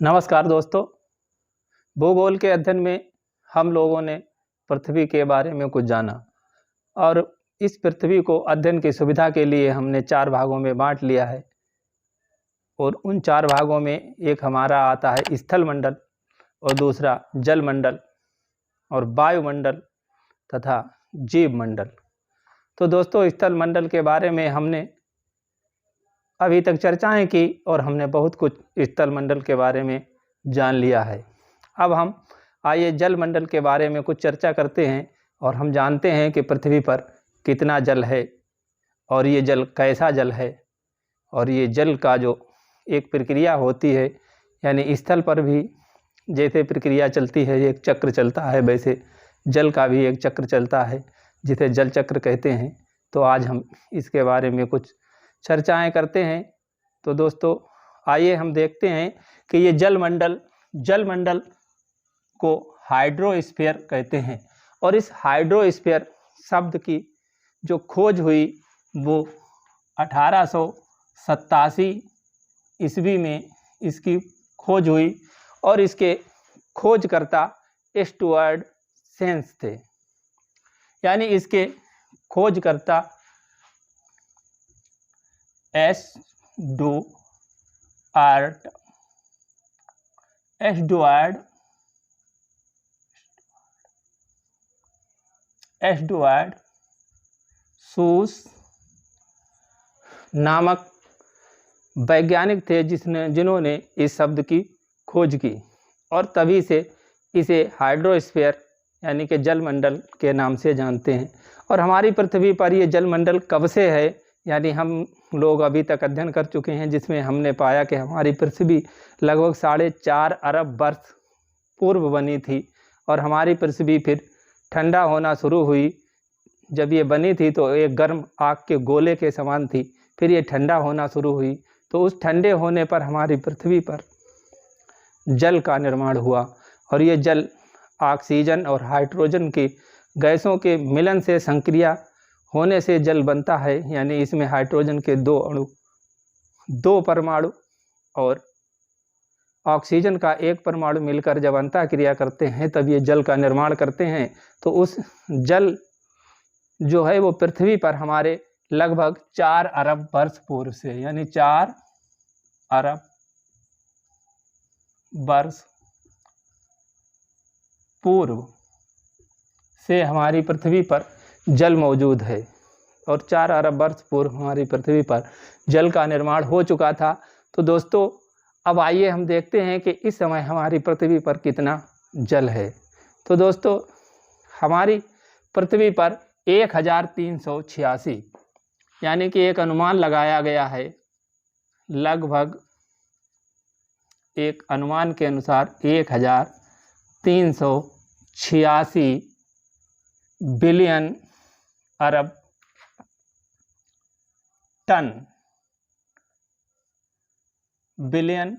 नमस्कार दोस्तों। भूगोल के अध्ययन में हम लोगों ने पृथ्वी के बारे में कुछ जाना और इस पृथ्वी को अध्ययन की सुविधा के लिए हमने 4 भागों में बांट लिया है। और उन 4 भागों में एक हमारा आता है स्थल मंडल और दूसरा जल मंडल और वायुमंडल तथा जीव मंडल। तो दोस्तों, स्थल मंडल के बारे में हमने अभी तक चर्चाएं की और हमने बहुत कुछ स्थल मंडल के बारे में जान लिया है। अब हम आइए जल मंडल के बारे में कुछ चर्चा करते हैं और हम जानते हैं कि पृथ्वी पर कितना जल है और ये जल कैसा जल है। और ये जल का जो एक प्रक्रिया होती है, यानी स्थल पर भी जैसे प्रक्रिया चलती है, एक चक्र चलता है, वैसे जल का भी एक चक्र चलता है जिसे जल चक्र कहते हैं। तो आज हम इसके बारे में कुछ चर्चाएं करते हैं। तो दोस्तों, आइए हम देखते हैं कि ये जल मंडल को हाइड्रोस्फीयर कहते हैं। और इस हाइड्रोस्फीयर शब्द की जो खोज हुई वो 1887 ईस्वी में इसकी खोज हुई और इसके खोजकर्ता स्टुअर्ट सेंस थे। यानी इसके खोजकर्ता एडवर्ड सूस नामक वैज्ञानिक थे जिन्होंने इस शब्द की खोज की और तभी से इसे हाइड्रोस्फीयर यानी कि जल मंडल के नाम से जानते हैं। और हमारी पृथ्वी पर ये जल मंडल कब से है, यानी हम लोग अभी तक अध्ययन कर चुके हैं, जिसमें हमने पाया कि हमारी पृथ्वी लगभग 4.5 अरब वर्ष पूर्व बनी थी और हमारी पृथ्वी फिर ठंडा होना शुरू हुई। जब ये बनी थी तो एक गर्म आग के गोले के समान थी, फिर ये ठंडा होना शुरू हुई। तो उस ठंडे होने पर हमारी पृथ्वी पर जल का निर्माण हुआ और ये जल ऑक्सीजन और हाइड्रोजन की गैसों के मिलन से संक्रिया होने से जल बनता है। यानी इसमें हाइड्रोजन के 2 परमाणु और ऑक्सीजन का 1 परमाणु मिलकर जब अंतः क्रिया करते हैं तब ये जल का निर्माण करते हैं। तो उस जल जो है वो पृथ्वी पर हमारे लगभग 4 अरब वर्ष पूर्व से, यानी 4 अरब वर्ष पूर्व से हमारी पृथ्वी पर जल मौजूद है और 4 अरब वर्ष पूर्व हमारी पृथ्वी पर जल का निर्माण हो चुका था। तो दोस्तों, अब आइए हम देखते हैं कि इस समय हमारी पृथ्वी पर कितना जल है। तो दोस्तों, हमारी पृथ्वी पर 1386, यानी कि एक अनुमान लगाया गया है, लगभग एक अनुमान के अनुसार 1386 बिलियन अरब टन, बिलियन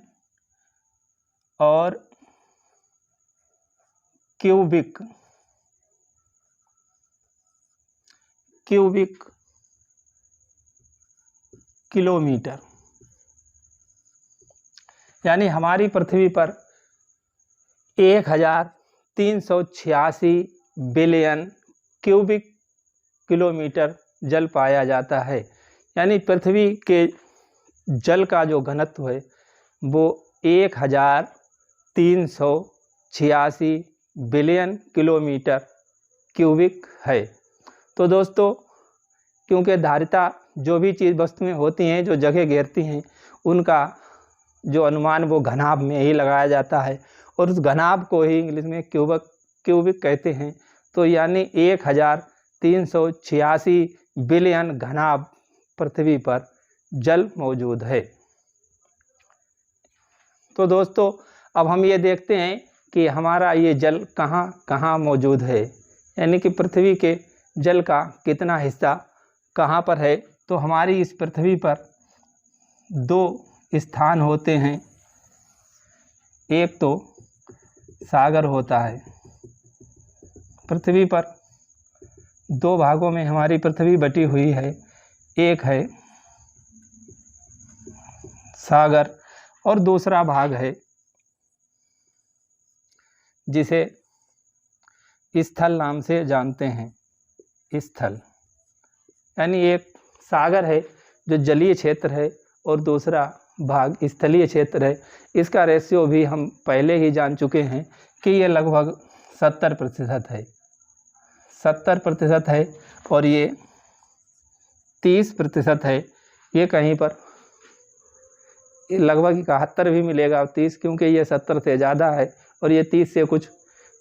और क्यूबिक किलोमीटर, यानी हमारी पृथ्वी पर 1386 बिलियन क्यूबिक किलोमीटर जल पाया जाता है। यानी पृथ्वी के जल का जो घनत्व है वो 1386 बिलियन किलोमीटर क्यूबिक है। तो दोस्तों, क्योंकि धारिता जो भी चीज़ वस्तुएं होती हैं जो जगह घेरती हैं, उनका जो अनुमान वो घनाभ में ही लगाया जाता है और उस घनाभ को ही इंग्लिश में क्यूबिक कहते हैं। तो यानी 1386 बिलियन घनाभ पृथ्वी पर जल मौजूद है। तो दोस्तों, अब हम ये देखते हैं कि हमारा ये जल कहाँ कहाँ मौजूद है, यानी कि पृथ्वी के जल का कितना हिस्सा कहाँ पर है। तो हमारी इस पृथ्वी पर 2 स्थान होते हैं। एक तो सागर होता है। पृथ्वी पर 2 भागों में हमारी पृथ्वी बटी हुई है। एक है सागर और दूसरा भाग है जिसे स्थल नाम से जानते हैं। स्थल यानी एक सागर है जो जलीय क्षेत्र है और दूसरा भाग स्थलीय क्षेत्र है। इसका रेशियो भी हम पहले ही जान चुके हैं कि ये लगभग 70% है, 70% है, और ये 30% है। ये कहीं पर लगभग 71 भी मिलेगा, 30 क्योंकि ये 70 से ज़्यादा है और ये 30 से कुछ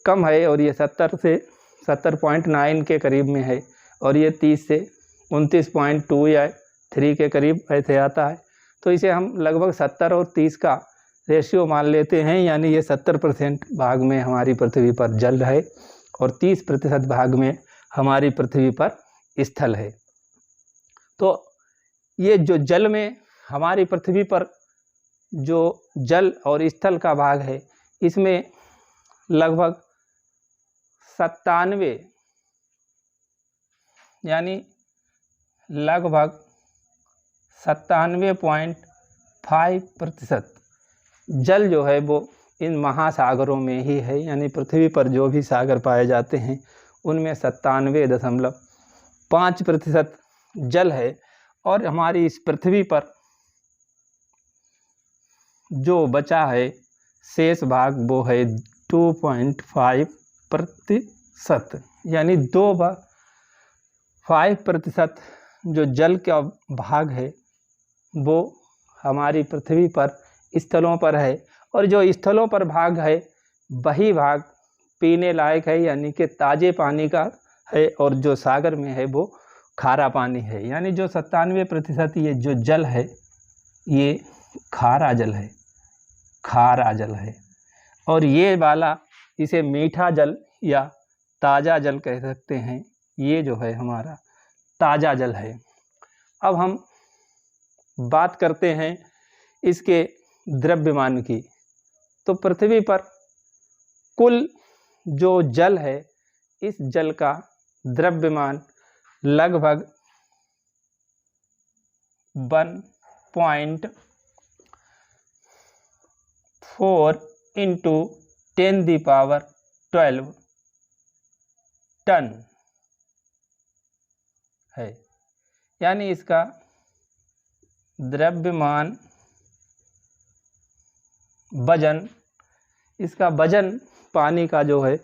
कम है, और ये 70 से 70.9 के करीब में है, और ये 30 से 29.2 या 3 के करीब ऐसे आता है। तो इसे हम लगभग 70 और 30 का रेशियो मान लेते हैं, यानी ये 70% भाग में हमारी पृथ्वी पर जल है और 30% भाग में हमारी पृथ्वी पर स्थल है। तो ये जो जल में हमारी पृथ्वी पर जो जल और स्थल का भाग है, इसमें लगभग 97 यानी लगभग 97.5% जल जो है वो इन महासागरों में ही है। यानी पृथ्वी पर जो भी सागर पाए जाते हैं उनमें 97.5% जल है, और हमारी इस पृथ्वी पर जो बचा है शेष भाग वो है 2.5%, यानी 5% जो जल का भाग है वो हमारी पृथ्वी पर स्थलों पर है, और जो स्थलों पर भाग है वही भाग पीने लायक है, यानी कि ताज़े पानी का है, और जो सागर में है वो खारा पानी है। यानी जो 97% ये जो जल है ये खारा जल है, खारा जल है, और ये वाला इसे मीठा जल या ताज़ा जल कह सकते हैं। ये जो है हमारा ताज़ा जल है। अब हम बात करते हैं इसके द्रव्यमान की। तो पृथ्वी पर कुल जो जल है, इस जल का द्रव्यमान लगभग 1.4 × 10⁻12 टन है। यानी इसका द्रव्यमान वजन, इसका वजन पानी का जो है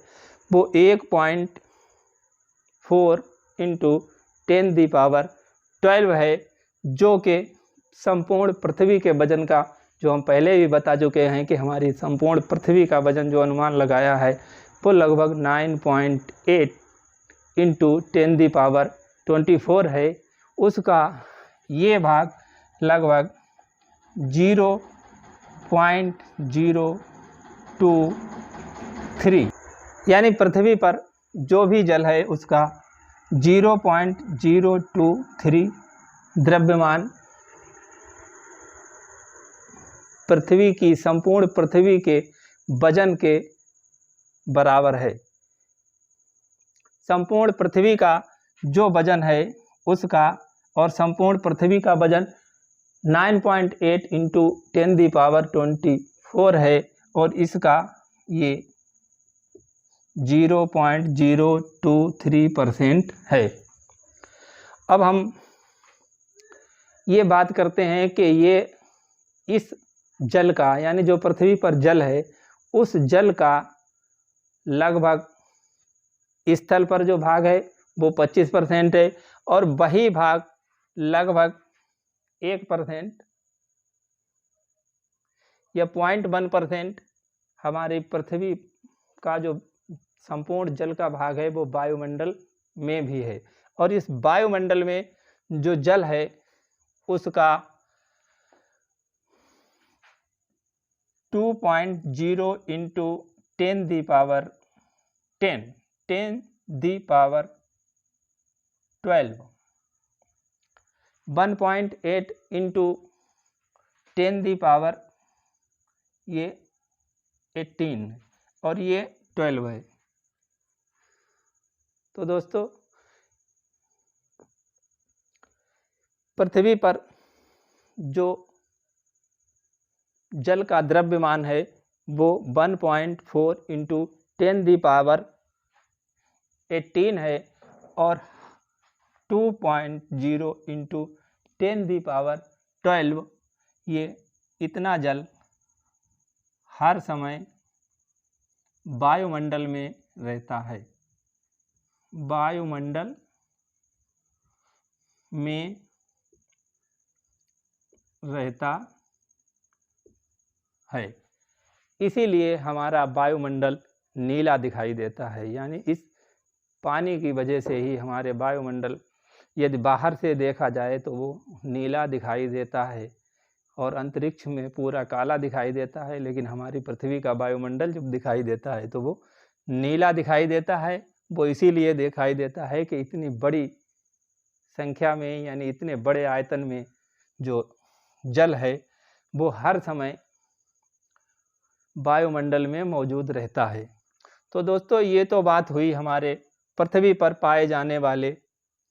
वो 1.4 × 10⁻12 है, जो कि संपूर्ण पृथ्वी के वजन का, जो हम पहले भी बता चुके हैं कि हमारी संपूर्ण पृथ्वी का वजन जो अनुमान लगाया है वो लगभग 9.8 × 10⁻24 है। उसका ये भाग लगभग 0.023, यानी पृथ्वी पर जो भी जल है उसका 0.023 द्रव्यमान पृथ्वी की, संपूर्ण पृथ्वी के वजन के बराबर है। संपूर्ण पृथ्वी का जो वजन है उसका, और संपूर्ण पृथ्वी का वजन 9.8 × 10⁻24 है, और इसका ये 0.023% है। अब हम ये बात करते हैं कि ये इस जल का, यानी जो पृथ्वी पर जल है उस जल का लगभग स्थल पर जो भाग है वो 25% है, और वही भाग लगभग 1% या 0.1% हमारी पृथ्वी का जो संपूर्ण जल का भाग है वो वायुमंडल में भी है। और इस वायुमंडल में जो जल है उसका 2.0 × 10⁻12 1.8 × 10⁻18 और ये 12 है। तो दोस्तों, पृथ्वी पर जो जल का द्रव्यमान है वो 1.4 × 10⁻18 है और 2.0 × 10⁻12 ये इतना जल हर समय वायुमंडल में रहता है। वायुमंडल में रहता है, इसीलिए हमारा वायुमंडल नीला दिखाई देता है। यानी इस पानी की वजह से ही हमारे वायुमंडल यदि बाहर से देखा जाए तो वो नीला दिखाई देता है और अंतरिक्ष में पूरा काला दिखाई देता है, लेकिन हमारी पृथ्वी का वायुमंडल जब दिखाई देता है तो वो नीला दिखाई देता है। वो इसीलिए दिखाई देता है कि इतनी बड़ी संख्या में यानी इतने बड़े आयतन में जो जल है वो हर समय वायुमंडल में मौजूद रहता है। तो दोस्तों ये तो बात हुई हमारे पृथ्वी पर पाए जाने वाले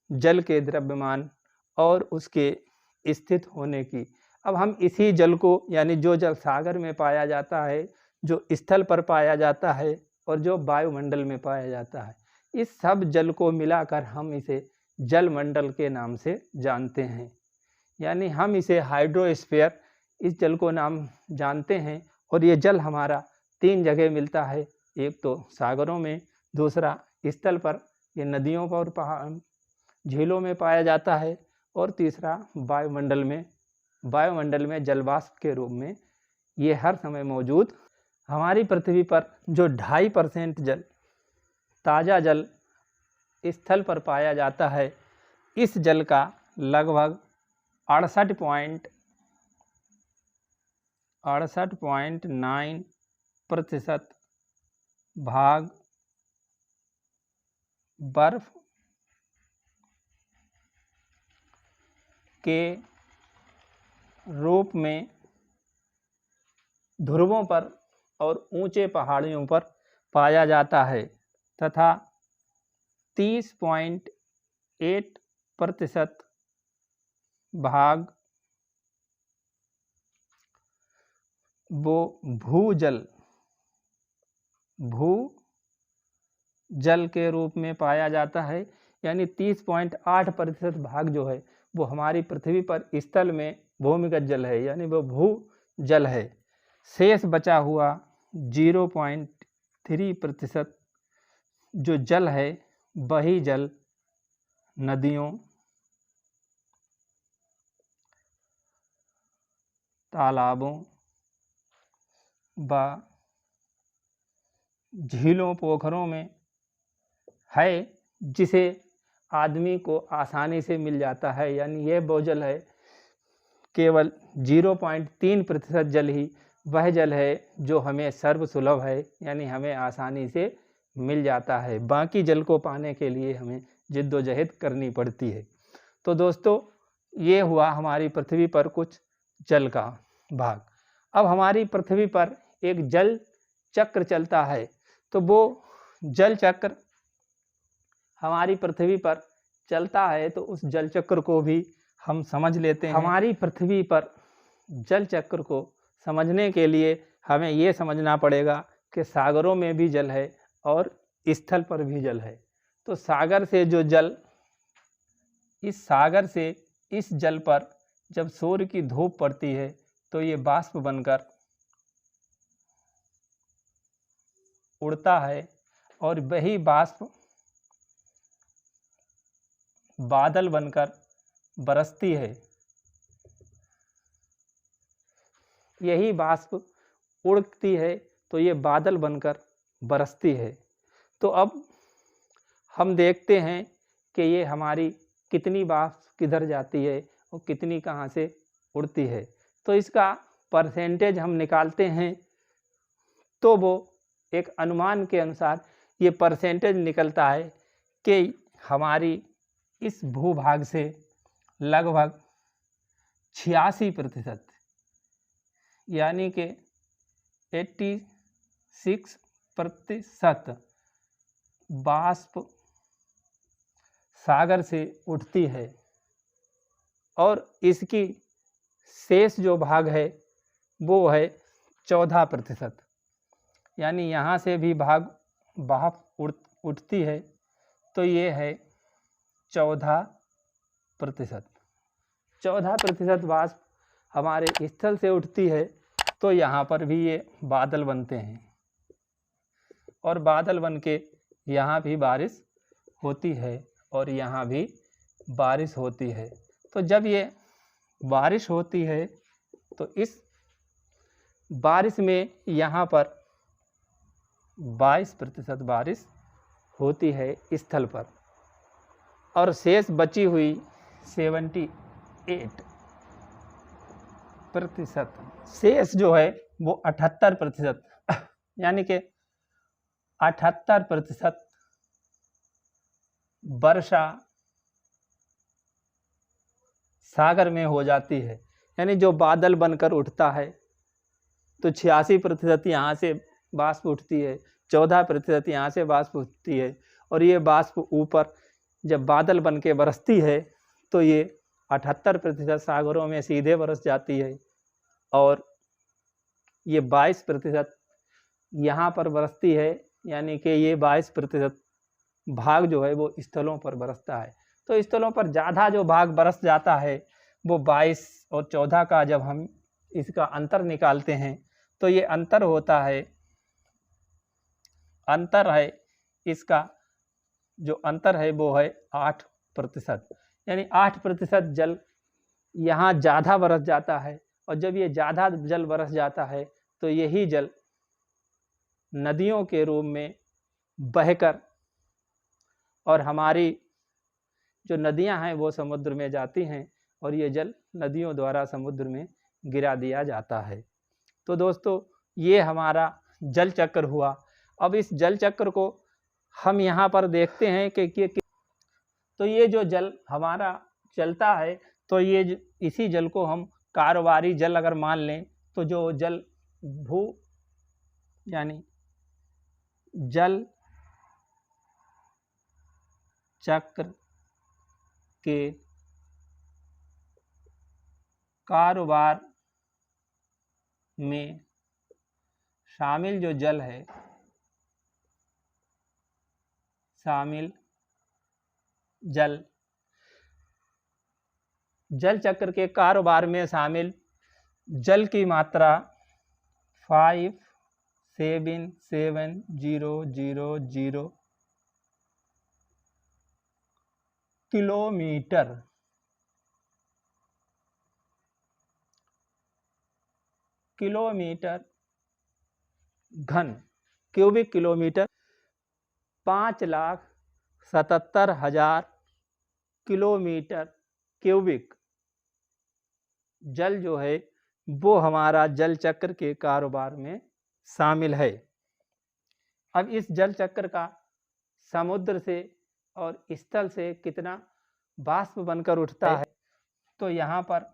जल के द्रव्यमान और उसके स्थित होने की। अब हम इसी जल को यानी जो जल सागर में पाया जाता है, जो स्थल पर पाया जाता है और जो वायुमंडल में पाया जाता है, इस सब जल को मिलाकर हम इसे जलमंडल के नाम से जानते हैं। यानी हम इसे हाइड्रोस्फीयर इस जल को नाम जानते हैं। और ये जल हमारा 3 जगह मिलता है, एक तो सागरों में, दूसरा स्थल पर ये नदियों पर पहाड़ झीलों में पाया जाता है और तीसरा वायुमंडल में। वायुमंडल में जलवाष्प के रूप में ये हर समय मौजूद। हमारी पृथ्वी पर जो 2.5% जल ताज़ा जल स्थल पर पाया जाता है, इस जल का लगभग 68.9% भाग बर्फ के रूप में ध्रुवों पर और ऊंचे पहाड़ियों पर पाया जाता है तथा 30.8% भाग वो भूजल के रूप में पाया जाता है। यानी 30.8% भाग जो है वो हमारी पृथ्वी पर स्थल में भूमिगत जल है, यानी वो भूजल है। शेष बचा हुआ 0.3% जो जल है वही जल नदियों, तालाबों व झीलों पोखरों में है, जिसे आदमी को आसानी से मिल जाता है। यानी यह वो जल है, केवल 0.3% जल ही वह जल है जो हमें सर्वसुलभ है, यानी हमें आसानी से मिल जाता है। बाकी जल को पाने के लिए हमें जिद्दोजहद करनी पड़ती है। तो दोस्तों ये हुआ हमारी पृथ्वी पर कुछ जल का भाग। अब हमारी पृथ्वी पर एक जल चक्र चलता है, तो वो जल चक्र हमारी पृथ्वी पर चलता है, तो उस जल चक्र को भी हम समझ लेते हैं। हमारी पृथ्वी पर जल चक्र को समझने के लिए हमें ये समझना पड़ेगा कि सागरों में भी जल है और स्थल पर भी जल है। तो सागर से जो जल, इस सागर से इस जल पर जब सूर्य की धूप पड़ती है तो ये बाष्प बनकर उड़ता है और वही बाष्प बादल बनकर बरसती है। यही बाष्प उड़ती है तो ये बादल बनकर बरसती है। तो अब हम देखते हैं कि ये हमारी कितनी बाष्प किधर जाती है और कितनी कहाँ से उड़ती है। तो इसका परसेंटेज हम निकालते हैं, तो वो एक अनुमान के अनुसार ये परसेंटेज निकलता है कि हमारी इस भूभाग से लगभग 86% यानी कि 86% बाष्प सागर से उठती है और इसकी शेष जो भाग है वो है 14%। यानी यहाँ से भी भाग भाप उठती है तो ये है 14%। 14% वाष्प हमारे स्थल से उठती है तो यहाँ पर भी ये बादल बनते हैं और बादल बन के यहाँ भी बारिश होती है और यहाँ भी बारिश होती है। तो जब ये बारिश होती है तो इस बारिश में यहाँ पर 22% बारिश होती है स्थल पर और शेष बची हुई 78% शेष जो है वो 78%, यानी कि 78% वर्षा सागर में हो जाती है। यानी जो बादल बनकर उठता है तो 86% यहाँ से वाष्प उठती है, 14% यहाँ से वाष्प उठती है और ये वाष्प ऊपर जब बादल बन के बरसती है तो ये 78% सागरों में सीधे बरस जाती है और ये 22% यहाँ पर बरसती है, यानी कि ये 22% भाग जो है वो स्थलों पर बरसता है। तो स्थलों पर ज़्यादा जो भाग बरस जाता है वो 22 और 14 का जब हम इसका अंतर निकालते हैं तो ये अंतर होता है, अंतर है इसका जो अंतर है वो है 8%। यानी 8% जल यहाँ ज़्यादा बरस जाता है और जब ये ज़्यादा जल बरस जाता है तो यही जल नदियों के रूप में बहकर और हमारी जो नदियां हैं वो समुद्र में जाती हैं और ये जल नदियों द्वारा समुद्र में गिरा दिया जाता है। तो दोस्तों ये हमारा जल चक्र हुआ। अब इस जल चक्र को हम यहाँ पर देखते हैं कि तो ये जो जल हमारा चलता है तो ये इसी जल को हम कारोबारी जल अगर मान लें तो जो जल भू यानी जल चक्र के कारोबार में शामिल जो जल है, शामिल जल चक्र के कारोबार में शामिल जल की मात्रा 577,000 किलोमीटर घन, क्यूबिक किलोमीटर, 5,77,000 किलोमीटर क्यूबिक जल जो है वो हमारा जल चक्र के कारोबार में शामिल है। अब इस जल चक्र का समुद्र से और स्थल से कितना वाष्प बनकर उठता है तो यहाँ पर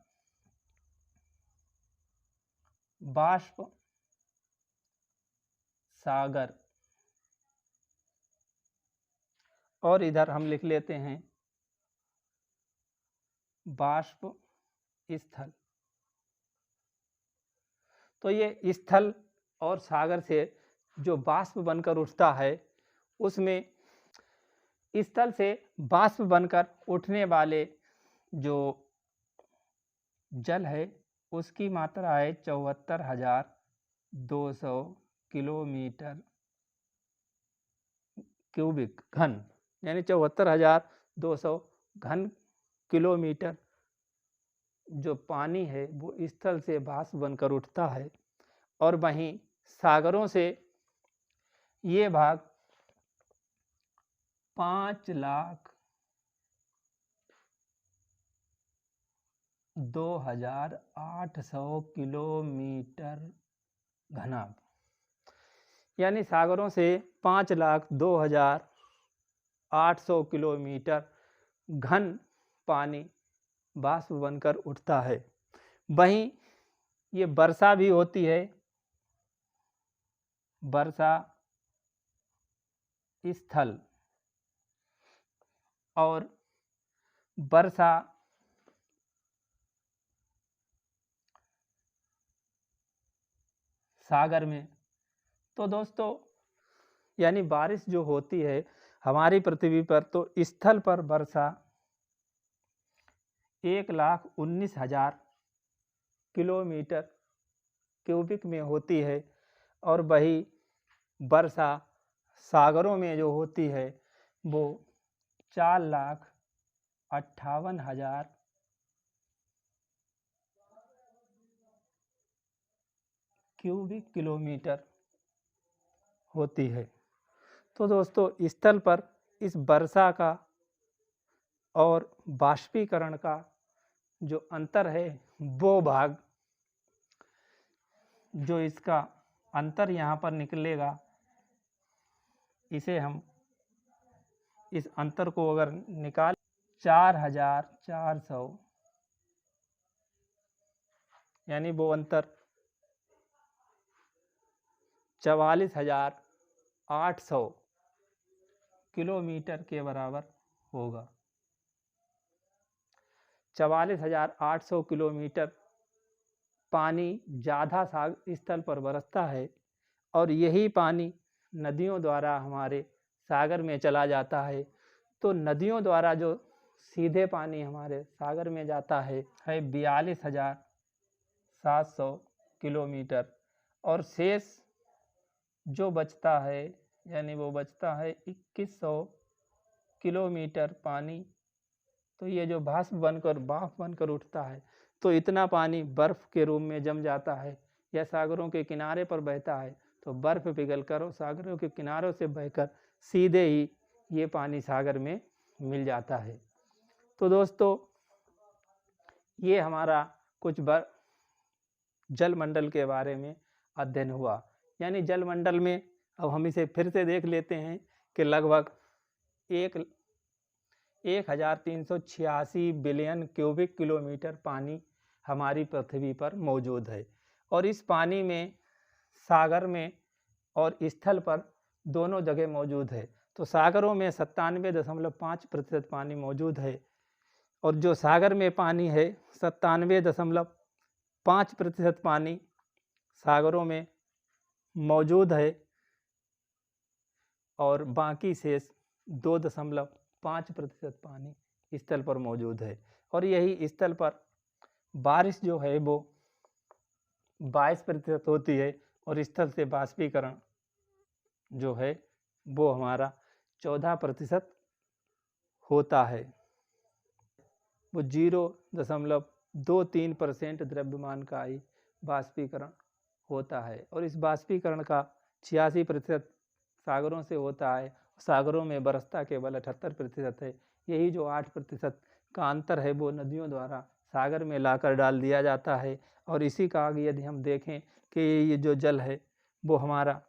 वाष्प सागर और इधर हम लिख लेते हैं वाष्प स्थल। तो ये स्थल और सागर से जो वाष्प बनकर उठता है उसमें स्थल से वाष्प बनकर उठने वाले जो जल है उसकी मात्रा है 74,200 किलोमीटर क्यूबिक घन, यानी 74,200 घन किलोमीटर जो पानी है वो स्थल से वाष्प बनकर उठता है और वहीं सागरों से ये भाग 5,02,800 किलोमीटर घना, यानी सागरों से 5,02,800 किलोमीटर घन पानी वाष्प बनकर उठता है। वहीं ये वर्षा भी होती है, वर्षा स्थल और वर्षा सागर में। तो दोस्तों यानी बारिश जो होती है हमारी पृथ्वी पर, तो स्थल पर वर्षा 1,19,000 किलोमीटर क्यूबिक में होती है, और वही वर्षा सागरों में जो होती है वो 4,58,000 क्यूबिक किलोमीटर होती है। तो दोस्तों, स्थल पर इस वर्षा का और बाष्पीकरण का जो अंतर है, वो भाग जो इसका अंतर यहाँ पर निकलेगा, इसे हम इस अंतर को अगर निकाल 4,400, यानी वो अंतर 44,800 किलोमीटर के बराबर होगा। 44,800 किलोमीटर पानी ज़्यादा स्थल पर बरसता है, और यही पानी नदियों द्वारा हमारे सागर में चला जाता है। तो नदियों द्वारा जो सीधे पानी हमारे सागर में जाता है 42,700 किलोमीटर, और शेष जो बचता है, यानी वो बचता है 2100 किलोमीटर पानी। तो ये जो भाप बनकर उठता है, तो इतना पानी बर्फ़ के रूप में जम जाता है या सागरों के किनारे पर बहता है, तो बर्फ़ पिघल कर और सागरों के किनारों से बहकर सीधे ही ये पानी सागर में मिल जाता है। तो दोस्तों, ये हमारा कुछ जलमंडल के बारे में अध्ययन हुआ। यानी जलमंडल में अब हम इसे फिर से देख लेते हैं कि लगभग 1,386 बिलियन क्यूबिक किलोमीटर पानी हमारी पृथ्वी पर मौजूद है, और इस पानी में सागर में और स्थल पर दोनों जगह मौजूद है। तो सागरों में 97.5% पानी मौजूद है, और जो सागर में पानी है 97.5% पानी सागरों में मौजूद है, और बाकी शेष 2.5% पानी स्थल पर मौजूद है। और यही स्थल पर बारिश जो है वो 22% होती है, और स्थल से बाष्पीकरण जो है वो हमारा 14% होता है। वो 0.23% द्रव्यमान का ही बाष्पीकरण होता है, और इस बाष्पीकरण का 86% सागरों से होता है। सागरों में बरसता केवल 78% है। यही जो 8% का अंतर है वो नदियों द्वारा सागर में लाकर डाल दिया जाता है। और इसी का आगे यदि हम देखें कि ये जो जल है वो हमारा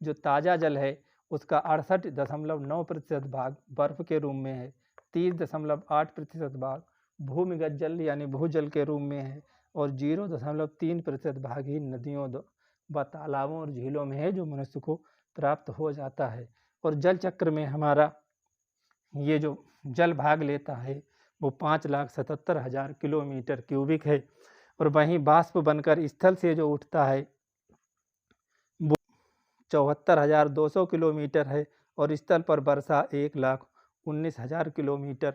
जो ताज़ा जल है उसका 68.9% भाग बर्फ़ के रूप में है, 30.8% भाग भूमिगत जल यानी भूजल के रूप में है, और 0.3% भाग ही नदियों व तालाबों और झीलों में है, जो मनुष्य को प्राप्त हो जाता है। और जल चक्र में हमारा ये जो जल भाग लेता है वो 5,77,000 किलोमीटर क्यूबिक है, और वहीं बाष्प बनकर स्थल से जो उठता है वो 74,200 किलोमीटर है, और स्थल पर वर्षा 1,19,000 किलोमीटर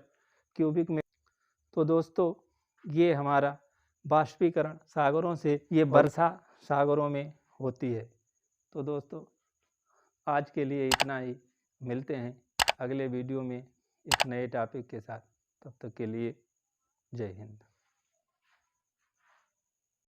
क्यूबिक में। तो दोस्तों, ये हमारा बाष्पीकरण सागरों से, ये वर्षा सागरों में होती है। तो दोस्तों, आज के लिए इतना ही। मिलते हैं अगले वीडियो में एक नए टॉपिक के साथ। तब तक के लिए जय हिंद।